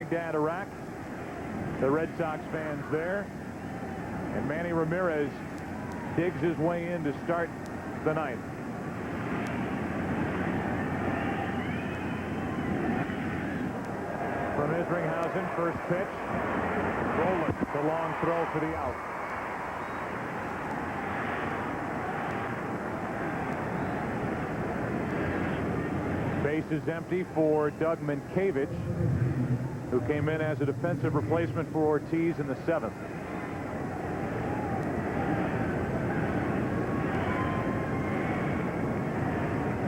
Baghdad, Iraq. The Red Sox fans there. And Manny Ramirez digs his way in to start the ninth. From Isringhausen, first pitch. Rolling, the long throw for the out. Base is empty for Doug Minkiewicz, who came in as a defensive replacement for Ortiz in the seventh.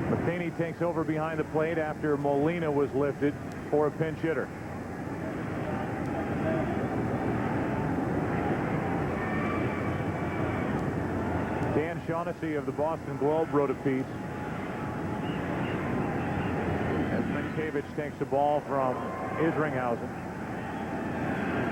Matheny takes over behind the plate after Molina was lifted for a pinch hitter. Dan Shaughnessy of the Boston Globe wrote a piece as Minkiewicz takes the ball from Isringhausen,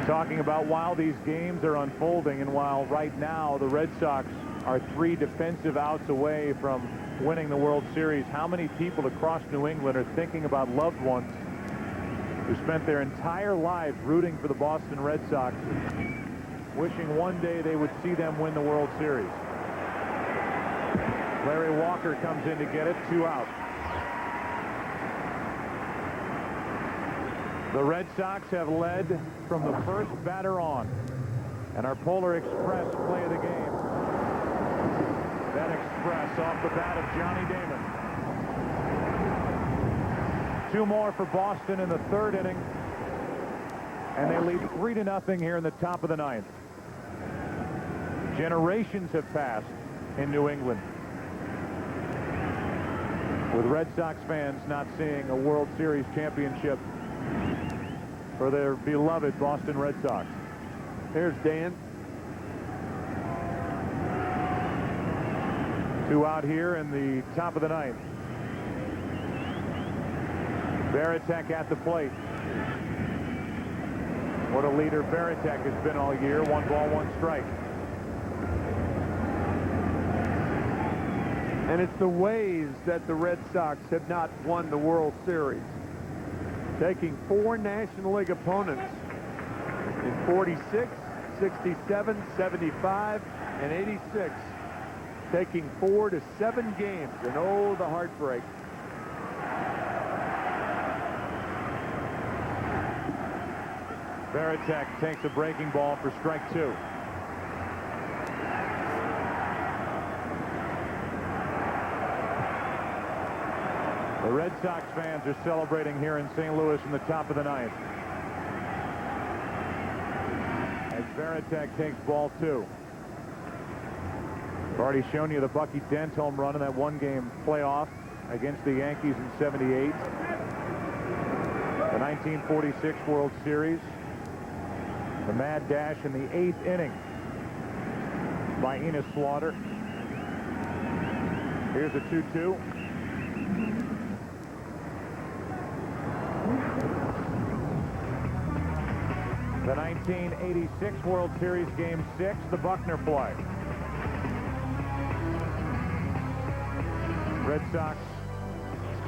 talking about while these games are unfolding and while right now the Red Sox are 3 defensive outs away from winning the World Series, how many people across New England are thinking about loved ones who spent their entire lives rooting for the Boston Red Sox, wishing one day they would see them win the World Series. Larry Walker comes in to get it, 2 out. The Red Sox have led from the first batter on, and our Polar Express play of the game. That express off the bat of Johnny Damon. 2 more for Boston in the 3rd inning, and they lead 3-0 here in the top of the 9th. Generations have passed in New England, with Red Sox fans not seeing a World Series championship for their beloved Boston Red Sox. Here's Dan. 2 out here in the top of the 9th. Varitek at the plate. What a leader Varitek has been all year. 1 ball, 1 strike. And it's the ways that the Red Sox have not won the World Series. Taking 4 National League opponents in 46, 67, 75, and 86. Taking 4 to 7 games, and oh, the heartbreak. Varitek takes a breaking ball for strike 2. The Red Sox fans are celebrating here in St. Louis in the top of the 9th. As Varitek takes ball 2. I've already shown you the Bucky Dent home run in that 1-game playoff against the Yankees in '78. The 1946 World Series. The mad dash in the 8th inning by Enos Slaughter. Here's a 2-2. The 1986 World Series Game 6, the Buckner play. Red Sox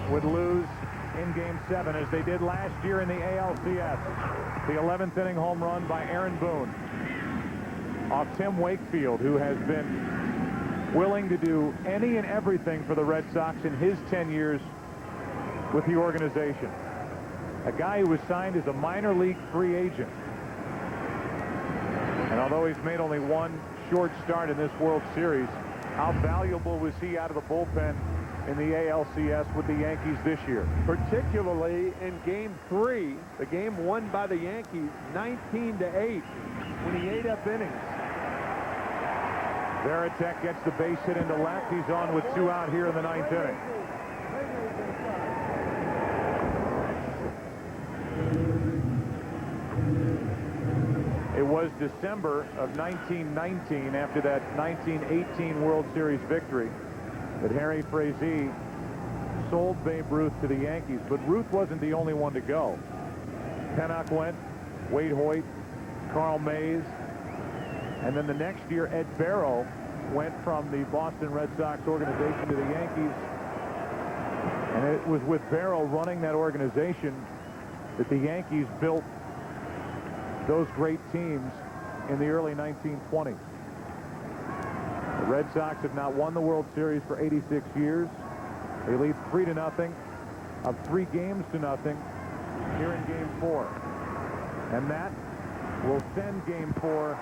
would lose in Game 7 as they did last year in the ALCS. The 11th inning home run by Aaron Boone off Tim Wakefield, who has been willing to do any and everything for the Red Sox in his 10 years with the organization. A guy who was signed as a minor league free agent. And although he's made only 1 short start in this World Series, how valuable was he out of the bullpen in the ALCS with the Yankees this year? Particularly in Game 3, the game won by the Yankees 19-8 when he ate up innings. Varitek gets the base hit into left. He's on with 2 out here in the 9th inning. It was December of 1919, after that 1918 World Series victory, that Harry Frazee sold Babe Ruth to the Yankees. But Ruth wasn't the only one to go. Pennock went, Wade Hoyt, Carl Mays, and then the next year Ed Barrow went from the Boston Red Sox organization to the Yankees. And it was with Barrow running that organization that the Yankees built those great teams in the early 1920s. The Red Sox have not won the World Series for 86 years. They lead 3-0 of 3 games to nothing here in Game 4. And that will send Game 4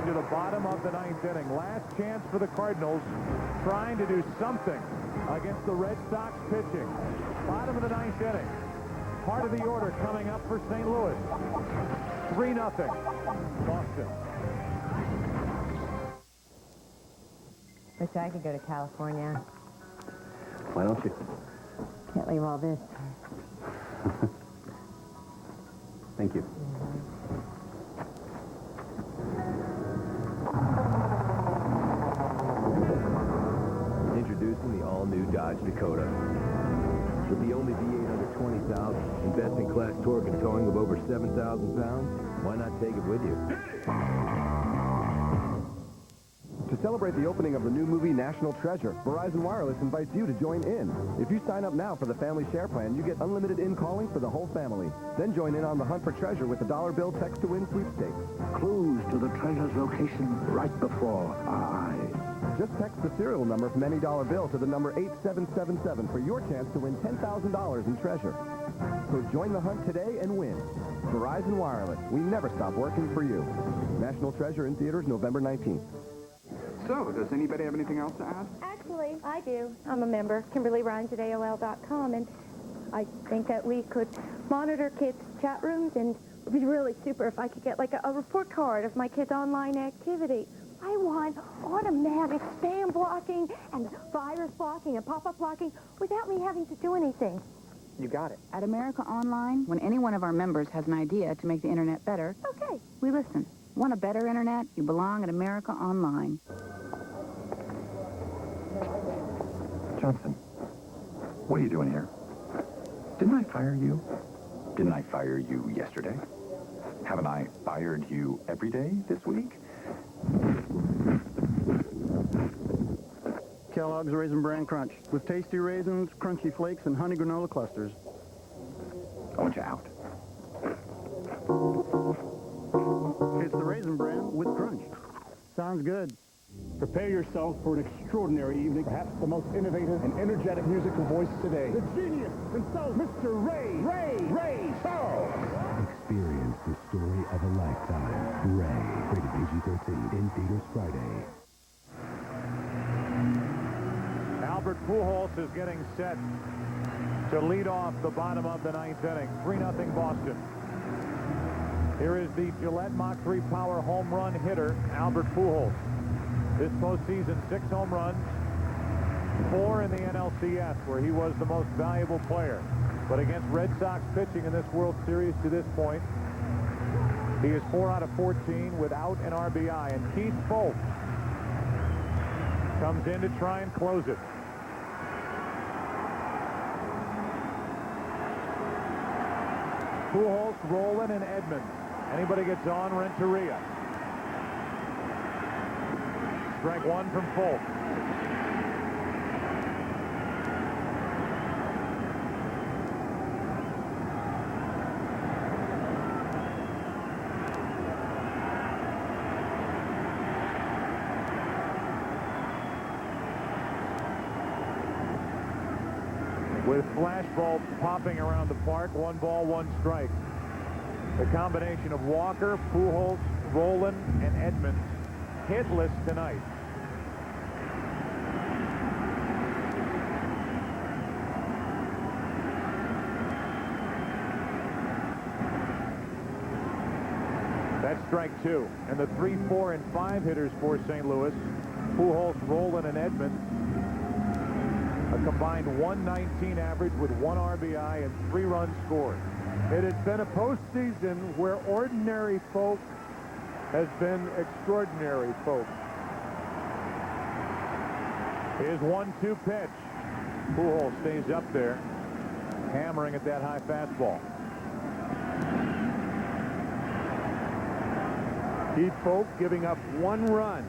into the bottom of the 9th inning. Last chance for the Cardinals, trying to do something against the Red Sox pitching. Bottom of the 9th inning. Part of the order coming up for St. Louis. 3-0 Boston. Wish I could go to California. Why don't you? Can't leave all this. Thank you. Introducing the all-new Dodge Dakota. With the only V8 under 20,000 and best-in-class torque and towing of over 7,000 pounds, why not take it with you? To celebrate the opening of the new movie National Treasure, Verizon Wireless invites you to join in. If you sign up now for the Family Share Plan, you get unlimited in-calling for the whole family. Then join in on the hunt for treasure with the dollar bill text-to-win sweepstakes. Clues to the treasure's location right before our eyes. Just text the serial number from any dollar bill to the number 8777 for your chance to win $10,000 in treasure. So join the hunt today and win. Verizon Wireless. We never stop working for you. National Treasure in theaters November 19th. So, does anybody have anything else to add? Actually, I do. I'm a member, Kimberly Rhines at AOL.com, and I think that we could monitor kids' chat rooms, and it would be really super if I could get like a report card of my kids' online activity. I want automatic spam blocking and virus blocking and pop-up blocking without me having to do anything. You got it. At America Online, when any one of our members has an idea to make the internet better, Okay. we listen. Want a better internet? You belong at America Online. Johnson, what are you doing here? Didn't I fire you? Didn't I fire you yesterday? Haven't I fired you every day this week? Kellogg's Raisin Bran Crunch with tasty raisins, crunchy flakes, and honey granola clusters. I want you out. It's the Raisin Bran with crunch. Sounds good. Prepare yourself for an extraordinary evening, perhaps the most innovative and energetic musical voice today. The genius himself, Mr. Ray Charles. Experience the story of a lifetime. Ray, rated PG-13, in theaters Friday. Albert Pujols is getting set to lead off the bottom of the 9th inning. 3-0 Boston. Here is the Gillette Mach 3 Power home run hitter, Albert Pujols. This postseason, 6 home runs, 4 in the NLCS, where he was the most valuable player. But against Red Sox pitching in this World Series to this point, he is 4 out of 14 without an RBI. And Keith Foulke comes in to try and close it. Pujols, Rowland, and Edmonds. Anybody gets on, Renteria. Strike 1 from Foulke. With flashbulbs popping around the park, 1 ball, 1 strike. The combination of Walker, Pujols, Rowland, and Edmonds hitless tonight. That's strike 2. And the 3, 4, and 5 hitters for St. Louis, Pujols, Rowland, and Edmonds, a combined 119 average with 1 RBI and 3 runs scored. It has been a postseason where ordinary folk has been extraordinary folk. Here's 1-2 pitch. Pujols stays up there, hammering at that high fastball. Keith Foulke giving up 1 run.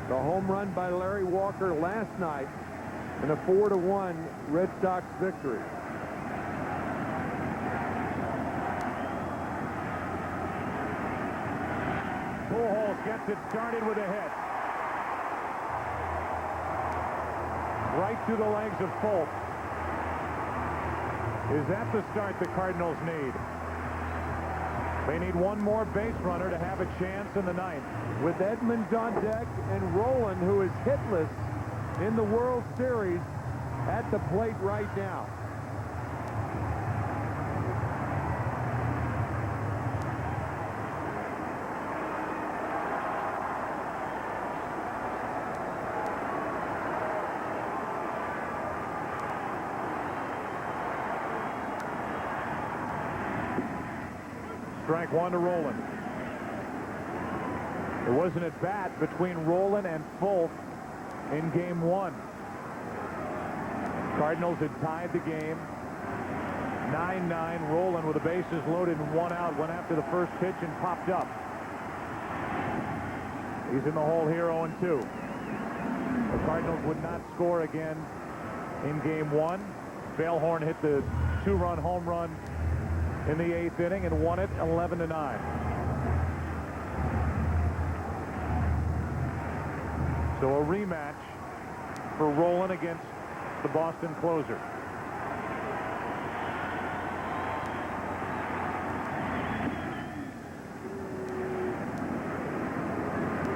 The home run by Larry Walker last night in a 4-1 Red Sox victory. Lewis gets it started with a hit. Right through the legs of Folk. Is that the start the Cardinals need? They need one more base runner to have a chance in the ninth. With Edmonds on deck and Rolen, who is hitless in the World Series, at the plate right now. Strike one to Rolen. It was an at-bat between Rolen and Folk in game one. Cardinals had tied the game 9-9. Rolen with the bases loaded and one out went after the first pitch and popped up. He's in the hole here 0-2. The Cardinals would not score again in game one. Bailhorn hit the two-run home run in the eighth inning and won it 11-9. So a rematch for Rolen against the Boston closer.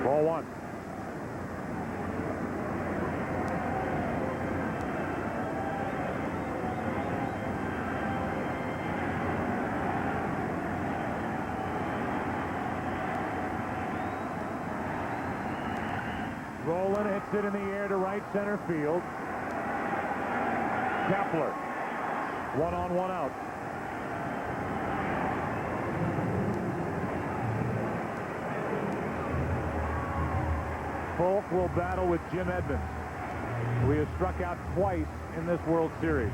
Ball one. Rolen hits it in the air to right center field. Kepler, 1 on, 1 out. Folk will battle with Jim Edmonds, who he has struck out twice in this World Series.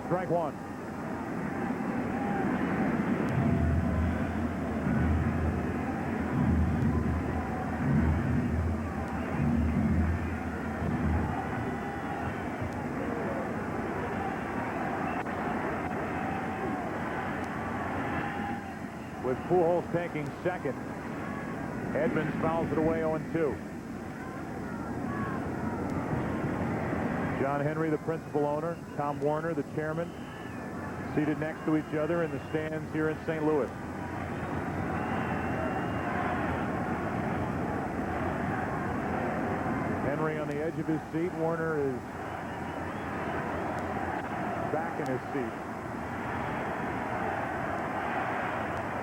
Strike one. With Pujols taking second, Edmonds fouls it away 0-2. John Henry, the principal owner, Tom Warner, the chairman, seated next to each other in the stands here in St. Louis. Henry on the edge of his seat. Warner is back in his seat.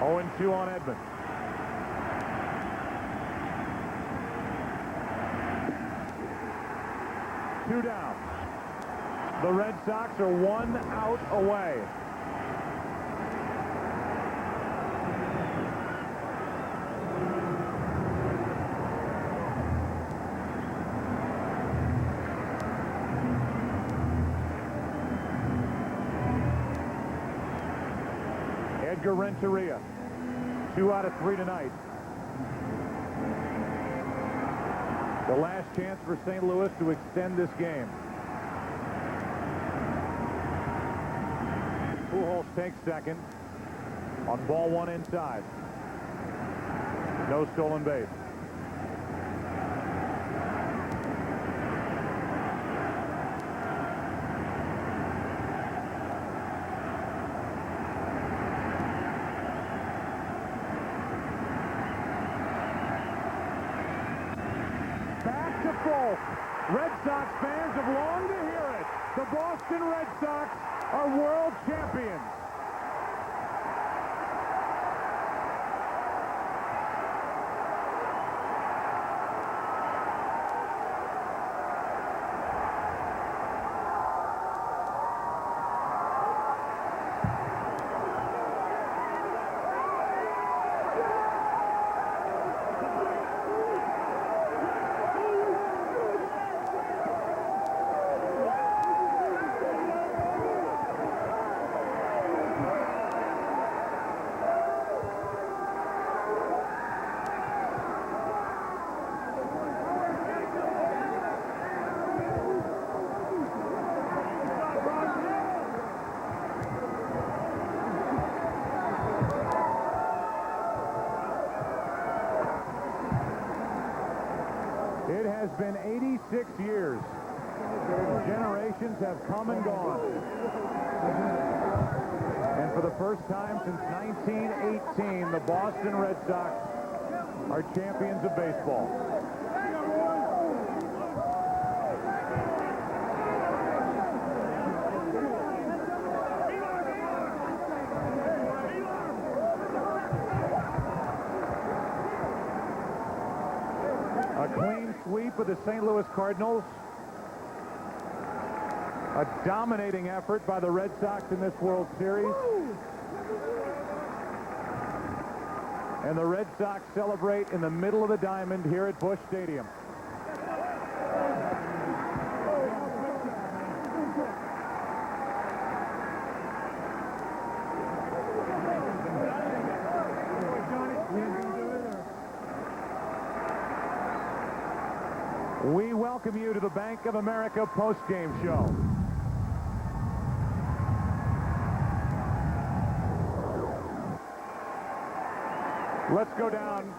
0-2 on Edmonds. Two down. The Red Sox are 1 out away. Edgar Renteria, 2 out of 3 tonight. The last chance for St. Louis to extend this game. Pujols takes second on ball one inside. No stolen base. Back to Folk. Red Sox fans have longed to hear it. The Boston Red Sox are world champions. has been 86 years. Generations have come and gone. And for the first time since 1918, the Boston Red Sox are champions of baseball. A clean sweep of the St. Louis Cardinals. A dominating effort by the Red Sox in this World Series. And the Red Sox celebrate in the middle of the diamond here at Busch Stadium. We welcome you to the Bank of America postgame show. Let's go down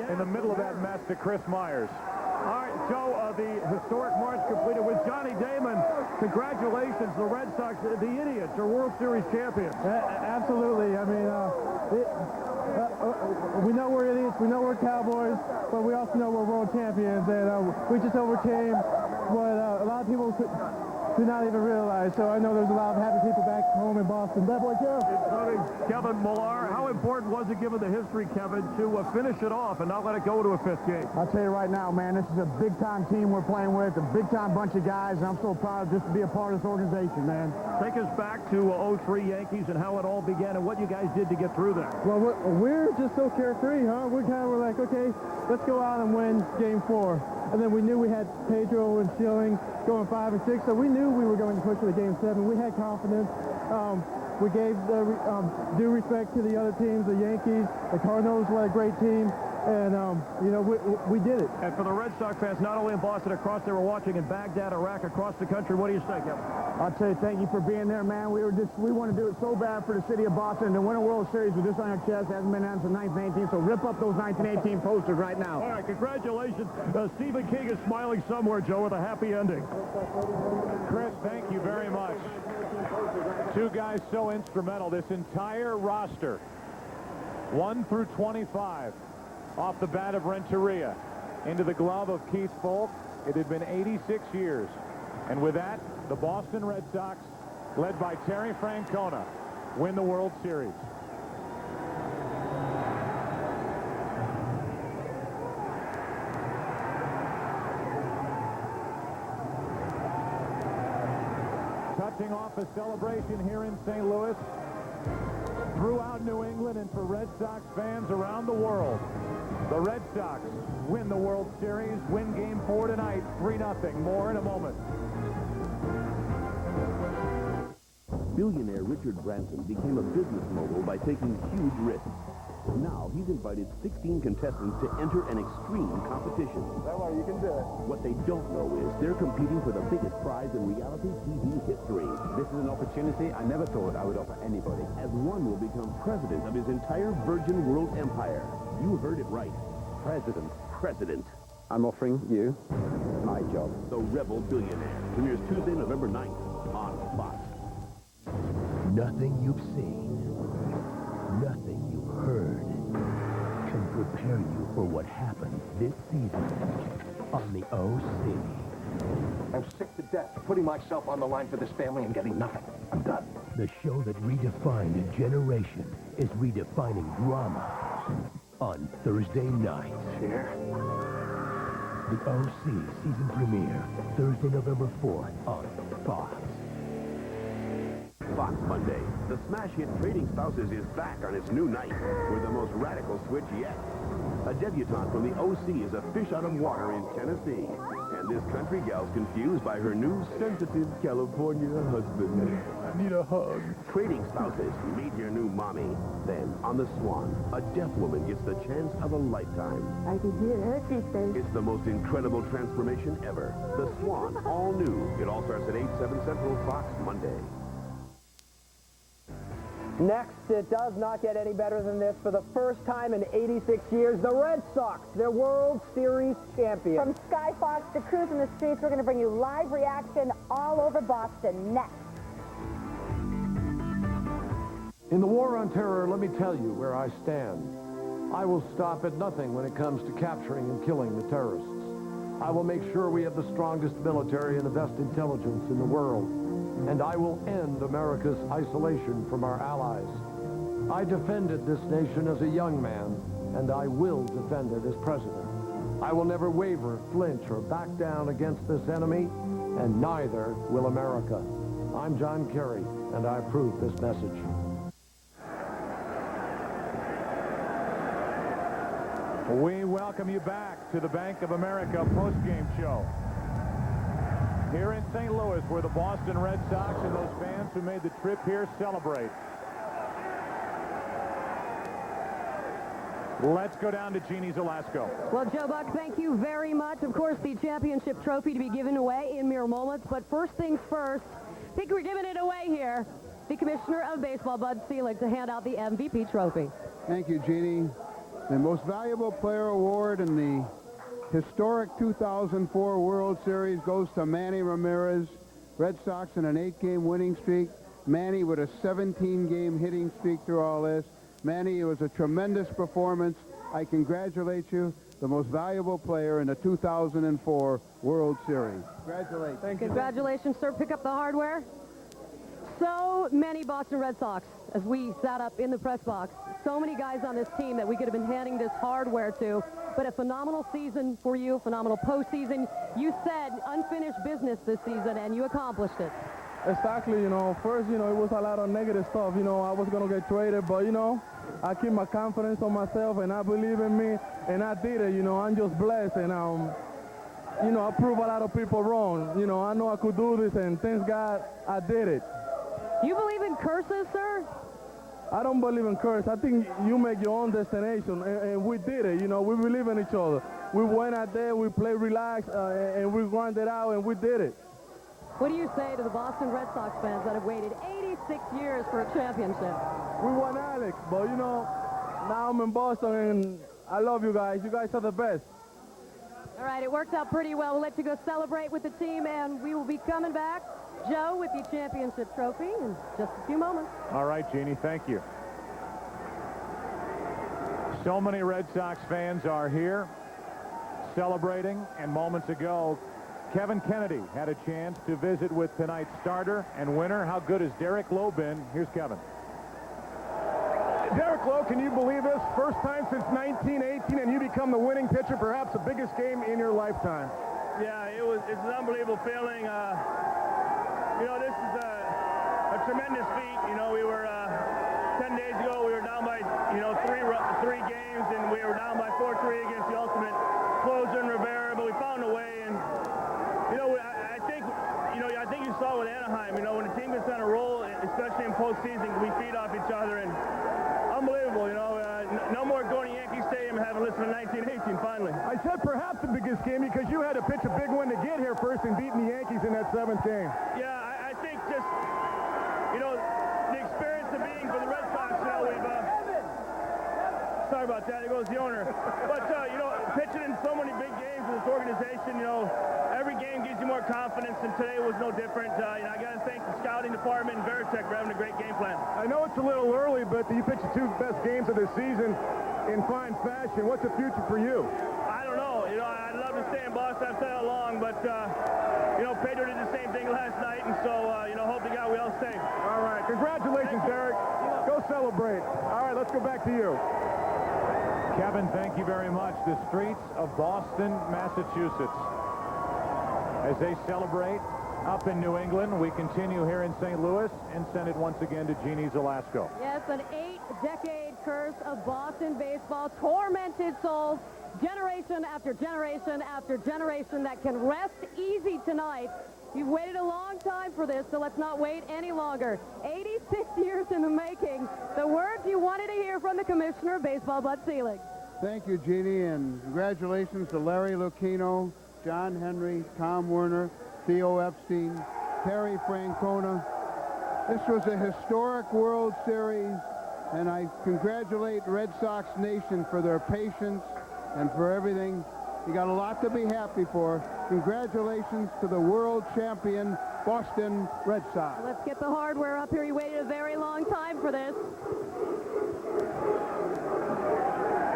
in the middle of that mess to Chris Myers. All right, Joe, the historic march completed with Johnny Damon. Congratulations, the Red Sox, the Idiots, are World Series champions. Absolutely. I mean, we know we're idiots, we know we're Cowboys, but we also know we're world champions, and we just overcame what a lot of people do not even realize. So I know there's a lot of happy people back home in Boston. Bad boy, Joe. Including Kevin Millar. How important was it, given the history, Kevin, to finish it off and not let it go to a fifth game? I'll tell you right now, man, this is a big-time team we're playing with, a big-time bunch of guys, and I'm so proud just to be a part of this organization, man. Take us back to 03 Yankees and how it all began and what you guys did to get through that. Well, we're just so carefree, huh? We kind of were like, okay, let's go out and win Game 4. And then we knew we had Pedro and Schilling going 5 and 6, so we knew we were going to push for the Game 7. We had confidence. We gave due respect to the other teams, the Yankees, the Cardinals were a great team, and, you know, we did it. And for the Red Sox fans, not only in Boston, across, they were watching in Baghdad, Iraq, across the country. What do you say, Kevin? I'll tell you, thank you for being there, man. We want to do it so bad for the city of Boston. To win a World Series with this on our chest hasn't been done since 1918, so rip up those 1918 posters right now. All right, congratulations. Stephen King is smiling somewhere, Joe, with a happy ending. Chris, thank you very much. Two guys so instrumental. This entire roster, 1 through 25, off the bat of Renteria, into the glove of Keith Foulke. It had been 86 years. And with that, the Boston Red Sox, led by Terry Francona, win the World Series. Touching off a celebration here in St. Louis, throughout New England, and for Red Sox fans around the world. The Red Sox win the World Series, win Game 4 tonight, 3-0. More in a moment. Billionaire Richard Branson became a business mogul by taking huge risks. Now he's invited 16 contestants to enter an extreme competition. Well, you can do it. What they don't know is they're competing for the biggest prize in reality TV history. This is an opportunity I never thought I would offer anybody. As one will become president of his entire Virgin World Empire. You heard it right. President. I'm offering you my job. The Rebel Billionaire premieres Tuesday, November 9th on Fox. Nothing you've seen, nothing you've heard can prepare you for what happened this season on the OC. I'm sick to death of putting myself on the line for this family and getting nothing. I'm done. The show that redefined a generation is redefining drama on Thursday night. Here. The OC season premiere, Thursday, November 4th on Fox. Fox Monday. The smash hit Trading Spouses is back on its new night with the most radical switch yet. A debutante from the OC is a fish out of water in Tennessee. And this country gal's confused by her new sensitive California husband. I need a hug. Trading Spouses, meet your new mommy. Then, on The Swan, a deaf woman gets the chance of a lifetime. I can hear her sisters. It's the most incredible transformation ever. The Swan, all new. It all starts at 8/7 Central, Fox Monday. Next, it does not get any better than this. For the first time in 86 years, the Red Sox, their World Series champions. From Sky Fox to Cruise in the Streets, we're going to bring you live reaction all over Boston next. In the war on terror, let me tell you where I stand. I will stop at nothing when it comes to capturing and killing the terrorists. I will make sure we have the strongest military and the best intelligence in the world. And I will end America's isolation from our allies. I defended this nation as a young man, and I will defend it as president. I will never waver, flinch, or back down against this enemy, and neither will America. I'm John Kerry, and I approve this message. We welcome you back to the Bank of America postgame show. Here in St. Louis, where the Boston Red Sox and those fans who made the trip here celebrate. Let's go down to Jeannie Zalasko. Well, Joe Buck, thank you very much. Of course, the championship trophy to be given away in mere moments. But first things first, I think we're giving it away here. The Commissioner of Baseball, Bud Selig, to hand out the MVP trophy. Thank you, Jeannie. The Most Valuable Player Award in the historic 2004 World Series goes to Manny Ramirez. Red Sox in an 8-game winning streak. Manny with a 17-game hitting streak through all this. Manny, it was a tremendous performance. I congratulate you, the most valuable player in the 2004 World Series. Congratulations. Thank you. Congratulations, sir. Pick up the hardware. So many Boston Red Sox, as we sat up in the press box, so many guys on this team that we could have been handing this hardware to, but a phenomenal season for you, phenomenal postseason. You said unfinished business this season, and you accomplished it. Exactly, first, it was a lot of negative stuff. I was going to get traded, but, I keep my confidence on myself, and I believe in me, and I did it. I'm just blessed, and, I proved a lot of people wrong. I know I could do this, and thanks God, I did it. You believe in curses, sir? I don't believe in curse. I think you make your own destination, and we did it. We believe in each other. We went out there, we played relaxed, and we grinded out, and we did it. What do you say to the Boston Red Sox fans that have waited 86 years for a championship? We won Alex, but, now I'm in Boston, and I love you guys. You guys are the best. All right, it worked out pretty well. We'll let you go celebrate with the team, and we will be coming back, Joe, with the championship trophy in just a few moments. All right, Jeannie, thank you. So many Red Sox fans are here celebrating, and moments ago, Kevin Kennedy had a chance to visit with tonight's starter and winner. How good has Derek Lowe been? Here's Kevin. Derek Lowe, can you believe this? First time since 1918, and you become the winning pitcher, perhaps the biggest game in your lifetime. Yeah, it's an unbelievable feeling. This is a tremendous feat. We were 10 days ago, we were down by three games, and we were down by 4-3 against the ultimate closer in Rivera, but we found a way. And I think you saw with Anaheim. When the team gets on a roll, especially in postseason, we feed off each other, and unbelievable. No more going to Yankee Stadium and having listened to 1918. Finally, I said perhaps the biggest game because you had to pitch a big one to get here first and beating the Yankees in that 7th game. Yeah, I think just the experience of being for the Red Sox. We've sorry about that. There goes the owner. But pitching in so many big games in this organization, every game gives you more confidence, and today was no different. I got to thank the scouting department and Veritek for having a great game plan. I know it's a little early, but you pitched the 2 best games of the season in fine fashion. What's the future for you? I don't know. I'd love to stay in Boston. I've said it long, but Pedro did the same thing last night, and so hope to God we all stay. All right. Congratulations, Derek. Go celebrate. All right, let's go back to you. Kevin, thank you very much. The streets of Boston, Massachusetts, as they celebrate up in New England. We continue here in St. Louis and send it once again to Jeannie Zalasko. Yes, an 8-decade curse of Boston baseball, tormented souls, generation after generation after generation that can rest easy tonight. You've waited a long time for this, so let's not wait any longer. 86 years in the making. The words you wanted to hear from the Commissioner of Baseball, Bud Selig. Thank you, Jeannie, and congratulations to Larry Lucchino, John Henry, Tom Werner, Theo Epstein, Terry Francona, This was a historic World Series, and I congratulate Red Sox Nation for their patience and for everything. You got a lot to be happy for. Congratulations to the world champion Boston Red Sox. Let's get the hardware up here. You waited a very long time for this.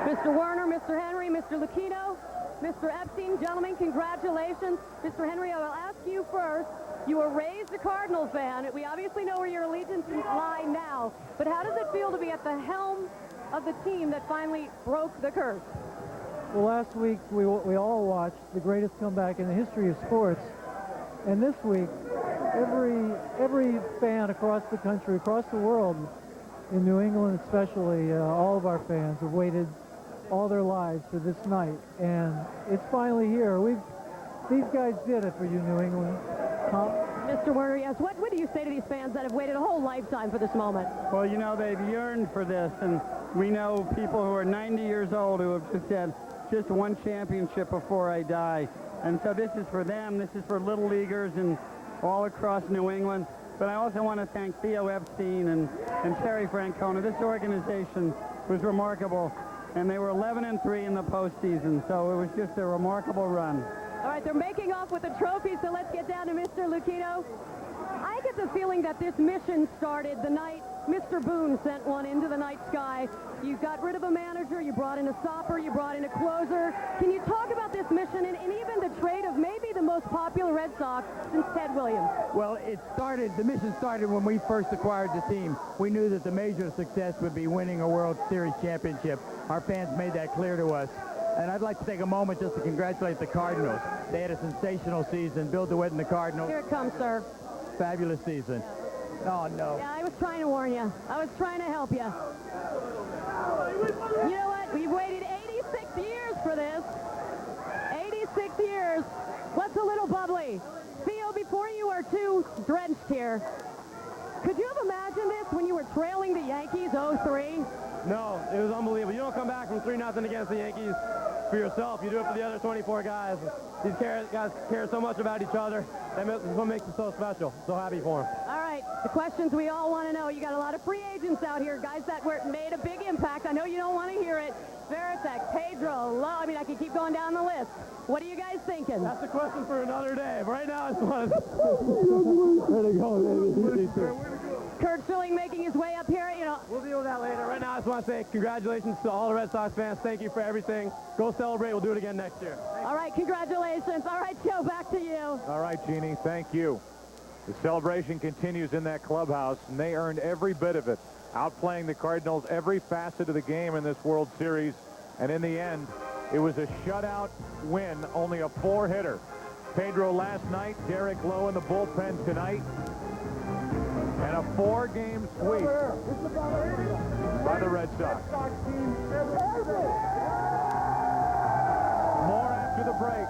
Mr. Werner, Mr. Henry, Mr. Lucchino, Mr. Epstein, gentlemen, congratulations. Mr. Henry, I will ask you first. You were raised a Cardinal fan. We obviously know where your allegiances lie now, but how does it feel to be at the helm of the team that finally broke the curse? Well, last week we all watched the greatest comeback in the history of sports, and this week every fan across the country, across the world, in New England especially, all of our fans have waited all their lives for this night, and it's finally here. These guys did it for you, New England. Mr. Werner, yes, what do you say to these fans that have waited a whole lifetime for this moment? Well, you know, they've yearned for this, and we know people who are 90 years old who have just said, just one championship before I die. And so this is for them. This is for little leaguers and all across New England. But I also want to thank Theo Epstein and Terry Francona. This organization was remarkable, and they were 11-3 in the postseason, so it was just a remarkable run. All right, they're making off with the trophy, so let's get down to Mr. Lucchino. I get the feeling that this mission started the night Mr. Boone sent one into the night sky. You got rid of a manager, you brought in a stopper, you brought in a closer. Can you talk about this mission and even the trade of maybe the most popular Red Sox since Ted Williams? Well, the mission started when we first acquired the team. We knew that the major success would be winning a World Series championship. Our fans made that clear to us. And I'd like to take a moment just to congratulate the Cardinals. They had a sensational season. Bill DeWitt and the Cardinals. Here it comes, sir. Fabulous season. Oh, no. Yeah, I was trying to warn you. I was trying to help you. You know what? We've waited 86 years for this. 86 years. What's a little bubbly? Theo, before you are too drenched here, could you have imagined this when you were trailing the Yankees 0-3? No, it was unbelievable. You don't come back from 3-0 against the Yankees for yourself. You do it for the other 24 guys. These guys care so much about each other. That's what makes it so special. So happy for them. All right, the questions we all want to know. You got a lot of free agents out here, guys that made a big impact. I know you don't want to hear it. Veritek, Pedro, Lowe. I mean, I can keep going down the list. What are you guys thinking? That's a question for another day. But right now, I just want to... Way to go, baby. Kurt Schilling making his way up here. You know, we'll deal with that later. Right now, I just want to say congratulations to all the Red Sox fans. Thank you for everything. Go celebrate. We'll do it again next year. All right, congratulations. All right, Joe, back to you. All right, Jeannie, thank you. The celebration continues in that clubhouse, and they earned every bit of it, outplaying the Cardinals every facet of the game in this World Series. And in the end, it was a shutout win, only a 4-hitter. Pedro last night, Derek Lowe in the bullpen tonight. And a 4-game sweep by the Red Sox. More after the break.